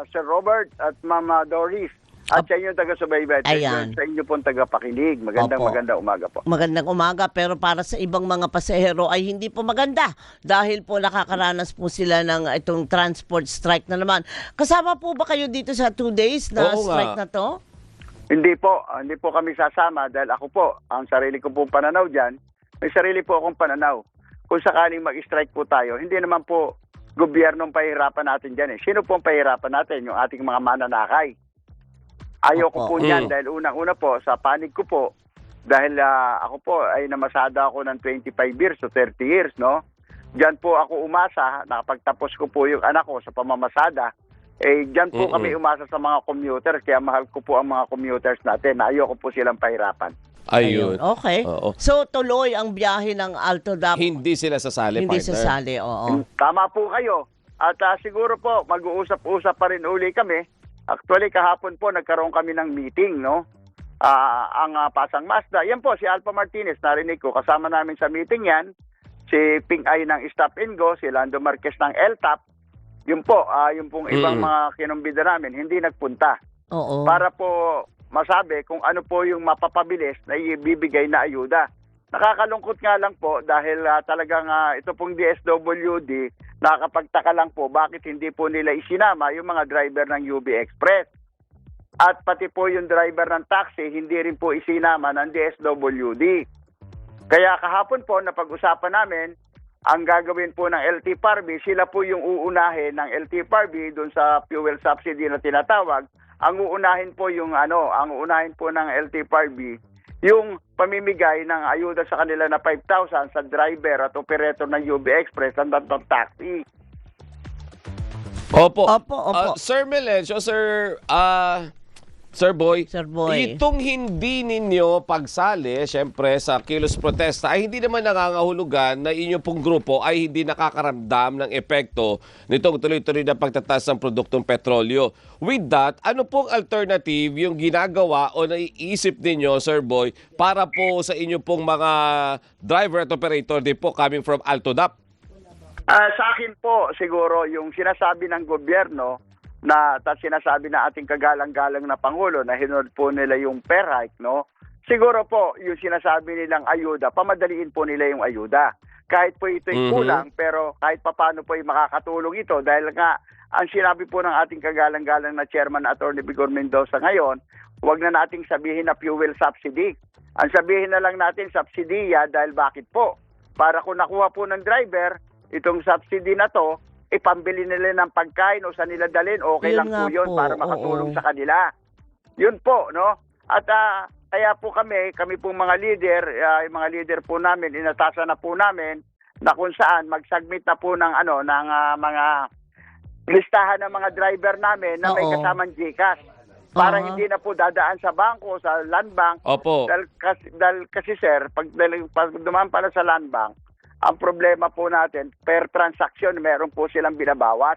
Sir Robert at Mama Doris. At sa inyo taga-subaybay, Ayan. sa inyo pong taga-pakinig. Magandang umaga po. Magandang umaga, pero para sa ibang mga pasahero ay hindi po maganda dahil po nakakaranas po sila ng itong transport strike na naman. Kasama po ba kayo dito sa 2 days na Oo strike nga. na to? Hindi po kami sasama dahil ako po, ang sarili ko pong pananaw dyan, may sarili po akong pananaw. Kung sakaling mag-strike po tayo, hindi naman po gobyernong pahirapan natin dyan eh. Sino po ang pahirapan natin? Yung ating mga mananakay. Ayoko po niyan dahil unang-una po sa panig ko po dahil ako po ay namasada ako ng 25 years o 30 years, no? Diyan po ako umasa, nakapagtapos ko po yung anak ko sa pamamasada. Diyan po kami umasa sa mga commuters, kaya mahal ko po ang mga commuters natin na ayoko po silang pahirapan. Ayun. Okay. Oo. So tuloy ang biyahe ng AltoDAP. Hindi sila sasali, Hindi partner. sasali, oo. Tama po kayo. At siguro po mag-uusap-usap pa rin uli kami. Actually, kahapon po nagkaroon kami ng meeting, no? Ang Pasang Mazda. Yan po, si Alpha Martinez, narinig ko. Kasama namin sa meeting yan. Si Ping Ay ng Stop and Go, si Lando Marquez ng LTAP. Yun po, yung pong ibang mga kinumbida namin, hindi nagpunta. Oo. Para po masabi kung ano po yung mapapabilis na ibibigay na ayuda. Nakakalungkot nga lang po dahil talagang ito pong DSWD, nakakapagtaka lang po bakit hindi po nila isinama yung mga driver ng UB Express. At pati po yung driver ng taxi, hindi rin po isinama ng DSWD. Kaya kahapon po, napag-usapan namin, ang gagawin po ng LTFRB, sila po yung uunahin ng LTFRB doon sa fuel subsidy na tinatawag. Ang uunahin po ng LTFRB, yung pamimigay ng ayuda sa kanila na 5,000 sa driver at operator ng UB Express at ng taxi. Opo. Opo. Sir Melencio, Sir Boy, itong hindi ninyo pagsali, syempre, sa kilos protesta, ay hindi naman nangangahulugan na inyong pong grupo ay hindi nakakaramdam ng epekto nitong tuloy-tuloy na pagtataas ng produktong petrolyo. With that, ano pong alternative yung ginagawa o naiisip ninyo, Sir Boy, para po sa inyong pong mga driver at operator din po coming from AltoDAP? Sa akin po, siguro, yung sinasabi ng gobyerno, sinasabi na ating kagalang-galang na Pangulo na hinunod po nila yung fair hike, no? Siguro po, yung sinasabi nilang ayuda, pamadaliin po nila yung ayuda. Kahit po ito'y kulang, pero kahit papano po ay makakatulong ito dahil nga, ang sinabi po ng ating kagalang-galang na Chairman Attorney Vigor Mendoza ngayon, huwag na nating sabihin na fuel subsidy. Ang sabihin na lang natin subsidiya dahil bakit po? Para kung nakuha po ng driver, itong subsidy na to, ipambili nila ng pagkain o sa nila dalhin, okay lang po yun para makatulong sa kanila. Yun po, no? At kaya po kami pong mga leader, yung mga leader po namin, inatasan na po namin na kung saan mag-submit na po ng mga listahan ng mga driver namin na may kasamang GCash. Para hindi na po dadaan sa bangko, sa land bank. Opo. Dahil kasi sir, pag dumaan pala sa land bank, ang problema po natin, per transaction, meron po silang binabawas.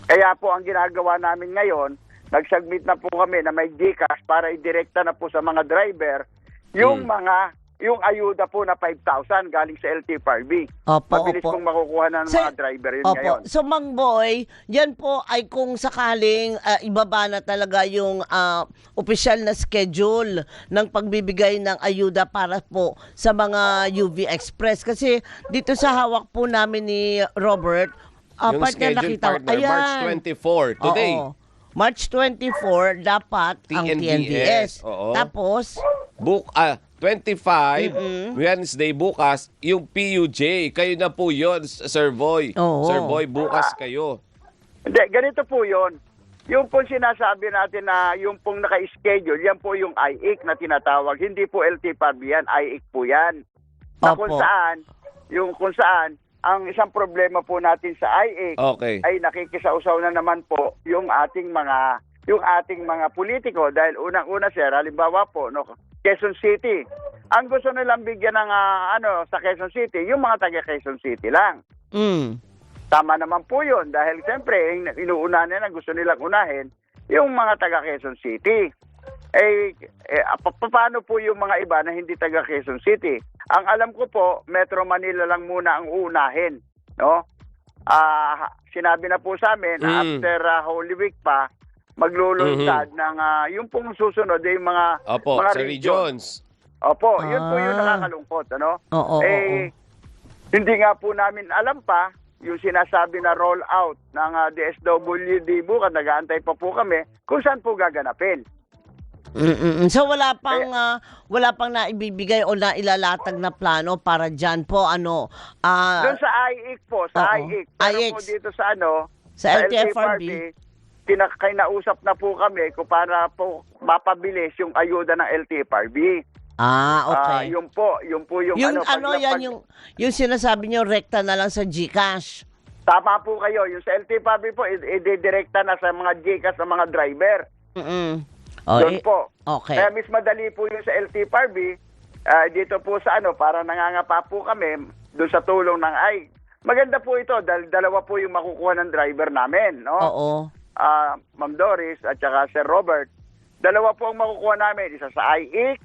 Kaya po ang ginagawa namin ngayon, nag-submit na po kami na may GCash para idirekta na po sa mga driver yung ayuda po na 5,000 galing sa LTFRB. Mabilis pong makukuha ng mga driver yun ngayon. So, Mang Boy, yan po ay kung sakaling ibaba na talaga yung opisyal na schedule ng pagbibigay ng ayuda para po sa mga UV Express. Kasi dito sa hawak po namin ni Robert, yung schedule, partner, March 24, today. March 24, dapat ang TNVS. Tapos, 25, Wednesday bukas, yung PUJ. Kayo na po yun, Sir Boy. Sir Boy, bukas kayo. Hindi, ganito po yun. Yung pong sinasabi natin na yung pong naka-schedule, yan po yung IIC na tinatawag. Hindi po LTFRB yan, IIC po yan. Na kung saan, ang isang problema po natin sa IIC ay nakikisausaw na naman po yung ating mga politiko. Dahil unang-una, sir, halimbawa po, no, Quezon City. Ang gusto nilang bigyan ng sa Quezon City, yung mga taga Quezon City lang. Tama naman po yun dahil siyempre inuuna nila, gusto nilang unahin yung mga taga Quezon City. Paano po yung mga iba na hindi taga Quezon City? Ang alam ko po, Metro Manila lang muna ang uunahin, no? sinabi na po sa amin, after Holy Week pa, maglulunsad ng yung pong susunod, yung mga, Opo, mga sa regions. Opo, yun po yung nakakalungkot, ano? Oo, Hindi nga po namin alam pa yung sinasabi na roll out ng DSWD bukas, nag-aantay pa po kami kung saan po gaganapin. So wala pang naibibigay o nailalatag na plano para diyan po Doon sa IIC po, sa Oo. IIC. Pero IIC. po dito sa Sa LTFRB. kinausap na po kami kung para po mapabilis yung ayuda ng LTFRB. Okay. Yung po yung yung sinasabi niyo rekta na lang sa GCash. Tama po kayo, yung sa LTFRB po i-direkta na sa mga GCash ng mga driver. Doon po. Okay. Kaya mas madali po yung sa LTFRB, dito po sa para nangangapa po kami doon sa tulong ng maganda po ito dahil dalawa po yung makukuha ng driver namin, no? Oo. Ma'am Doris at saka Sir Robert. Dalawa po ang makukuha namin, isa sa IIC,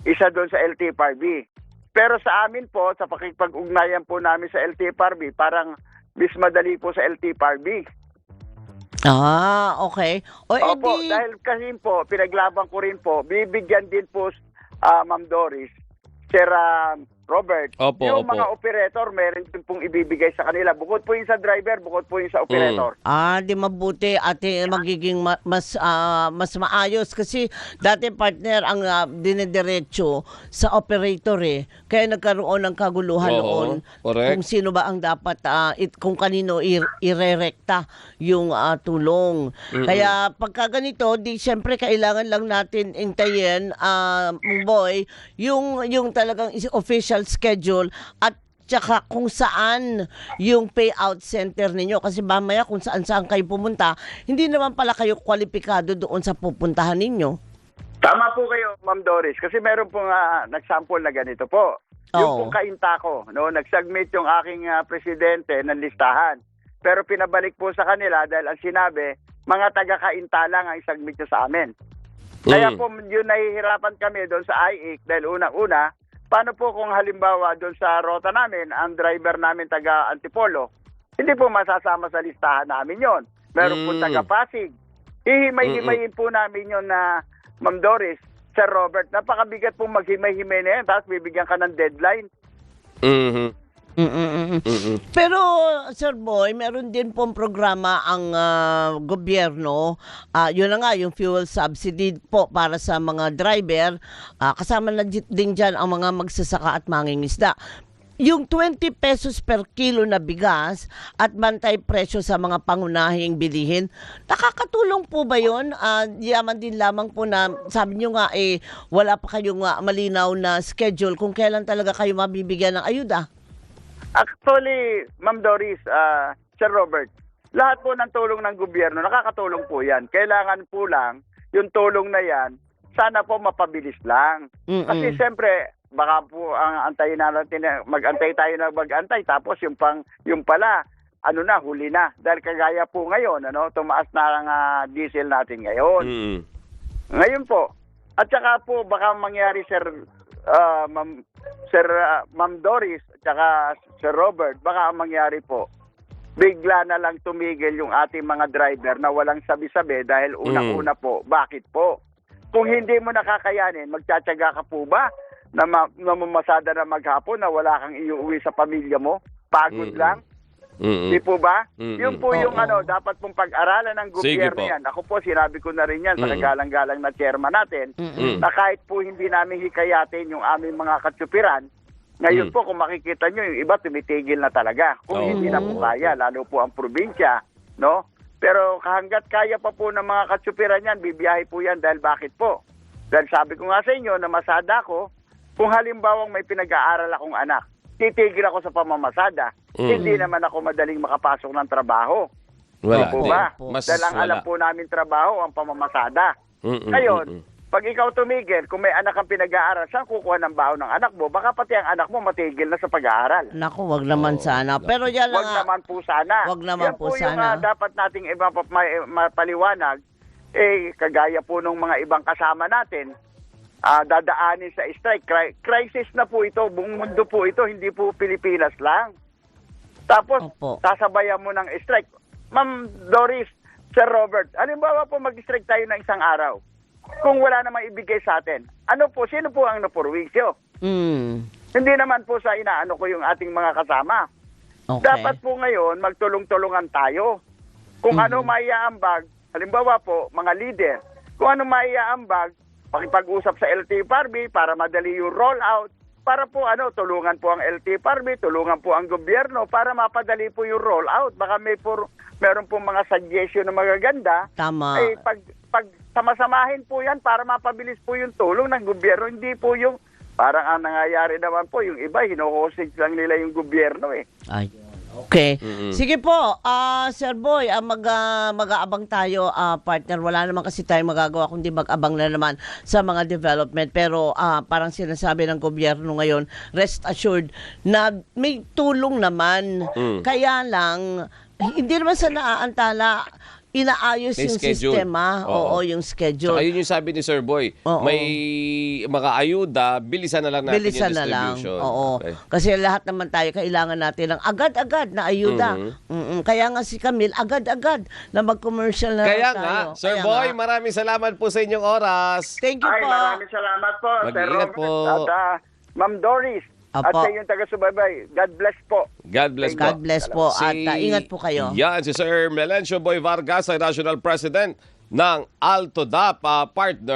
isa doon sa LTFRB. Pero sa amin po, sa pakikipag-ugnayan po namin sa LTFRB, parang mas madali po sa LTFRB. Okay. Opo, dahil kasi po, pinaglaban ko rin po, bibigyan din po, Ma'am Doris, Sir Robert, yung mga operator, meron din pong ibibigay sa kanila. Bukod po yung sa driver, bukod po yung sa operator. Di mabuti at magiging mas maayos kasi dati partner ang dinediretso sa operator Kaya nagkaroon ng kaguluhan noon kung sino ba ang dapat kung kanino irerekta yung tulong. Kaya pagka ganito, di syempre kailangan lang natin intayin boy yung talagang official schedule at tsaka kung saan yung payout center ninyo. Kasi mamaya kung saan kayo pumunta, hindi naman pala kayo kwalipikado doon sa pupuntahan ninyo. Tama po kayo, Ma'am Doris. Kasi meron pong nag-sample na ganito po. Yung pong kainta ko, nag-submit yung aking presidente ng listahan. Pero pinabalik po sa kanila dahil ang sinabi, mga taga-kainta lang ang isubmit nyo sa amin. Kaya po yun nahihirapan kami doon sa IIC dahil unang-una, paano po kung halimbawa doon sa rota namin, ang driver namin taga Antipolo, hindi po masasama sa listahan namin yon. Meron po taga Pasig. Hihimay-himayin po namin yon na Ma'am Doris, Sir Robert, napakabigat po maghimay-himay na yan, tapos bibigyan ka ng deadline. Pero Sir Boy, meron din pong programa ang gobyerno, yun na nga yung fuel subsidy po para sa mga driver, kasama na din dyan ang mga magsasaka at mangingisda. Yung 20 pesos per kilo na bigas at bantay presyo sa mga pangunahing bilihin, nakakatulong po ba yun? Yaman din lamang po na sabi nyo nga wala pa kayong malinaw na schedule kung kailan talaga kayo mabibigyan ng ayuda. Actually, Ma'am Doris, Sir Robert, lahat po ng tulong ng gobyerno, nakakatulong po yan. Kailangan po lang, yung tulong na yan, sana po mapabilis lang. Kasi siyempre, baka po ang antayin natin, mag-antay tayo na mag-antay, tapos yung pala, huli na. Dahil kagaya po ngayon, tumaas na ang diesel natin ngayon. Ngayon po. At saka po, baka mangyari, Ma'am Doris, at saka Sir Robert, baka ang mangyari po, bigla na lang tumigil yung ating mga driver na walang sabi-sabi dahil unang-una po, bakit po? Kung hindi mo nakakayanin, magtsatsaga ka po ba na mamasada na maghapon na wala kang iuwi sa pamilya mo? Pagod lang? Di po ba? Yun po yung dapat pong pag-aralan ng gobyerno yan. Ako po, sinabi ko na rin yan sa kagalang-galang na chairman natin, na kahit po hindi namin hikayatin yung aming mga katsupiran, ngayon po kung makikita nyo, yung iba tumitigil na talaga. Kung hindi na po kaya, lalo po ang probinsya, no? Pero hanggat kaya pa po ng mga katsupiran yan, bibiyahe po yan dahil bakit po? Dahil sabi ko nga sa inyo, na masada ko, kung halimbawang may pinag-aaral akong anak, titigil ako sa pamamasada. Hindi naman ako madaling makapasok ng trabaho. Wala po ba? Dahil ang alam po namin trabaho, ang pamamasada. Ngayon, pag ikaw tumigil, kung may anak kang pinag-aaral, saan kukuha ng baon ng anak mo? Baka pati ang anak mo matigil na sa pag-aaral. Naku, wag naman sana. Pero yan lang. Wag naman po sana. Wag naman yan po Yung sana. dapat nating mapaliwanag, kagaya po ng mga ibang kasama natin, dadaanin sa strike. Crisis na po ito, buong mundo po ito, hindi po Pilipinas lang. Tapos, sasabayan mo ng strike. Ma'am Doris, Sir Robert, halimbawa po mag-strike tayo ng isang araw. Kung wala namang ibigay sa atin, sino po ang napurwisyo? Hindi naman po sa inaano ko yung ating mga kasama. Okay. Dapat po ngayon, magtulong-tulungan tayo. Kung ano maiaambag, halimbawa po, mga leader, kung ano maiaambag, pakipag-usap sa LTFRB para madali yung rollout, para po tulungan po ang LTFRB, tulungan po ang gobyerno para mapadali po yung rollout. Baka meron po mga suggestion na magaganda. Tama. Ay pag samasamahin po yan para mapabilis po yung tulong ng gobyerno. Hindi po yung parang ang nangyayari naman po, yung iba, hinuhostage lang nila yung gobyerno eh. Ay. Okay. Sige po, Sir Boy, mag-aabang tayo, partner. Wala naman kasi tayo magagawa kundi mag-abang na naman sa mga development. Pero parang sinasabi ng gobyerno ngayon, rest assured na may tulong naman. Kaya lang, hindi naman sa naaantala, inaayos May yung schedule. sistema. Oo, yung schedule. Saka yun yung sabi ni Sir Boy, Oo. may mga ayuda, bilisan na lang natin Bilisan yung na lang. distribution. Oo. Okay. Kasi lahat naman tayo kailangan natin ng agad-agad na ayuda. Kaya nga si Camille, agad-agad na mag-commercial na Kaya tayo. nga, Sir Kaya Boy, nga. maraming salamat po sa inyong oras. Thank you Ay, po. maraming salamat po, Sir Mag-iingat Robert. po. At Ma'am Doris, at Apo. sa yung taga-subaybay. God bless po. God bless po. God bless po. At ingat po kayo. Yan, si Sir Melencio Boy Vargas, ay National President ng Alto DAP partner.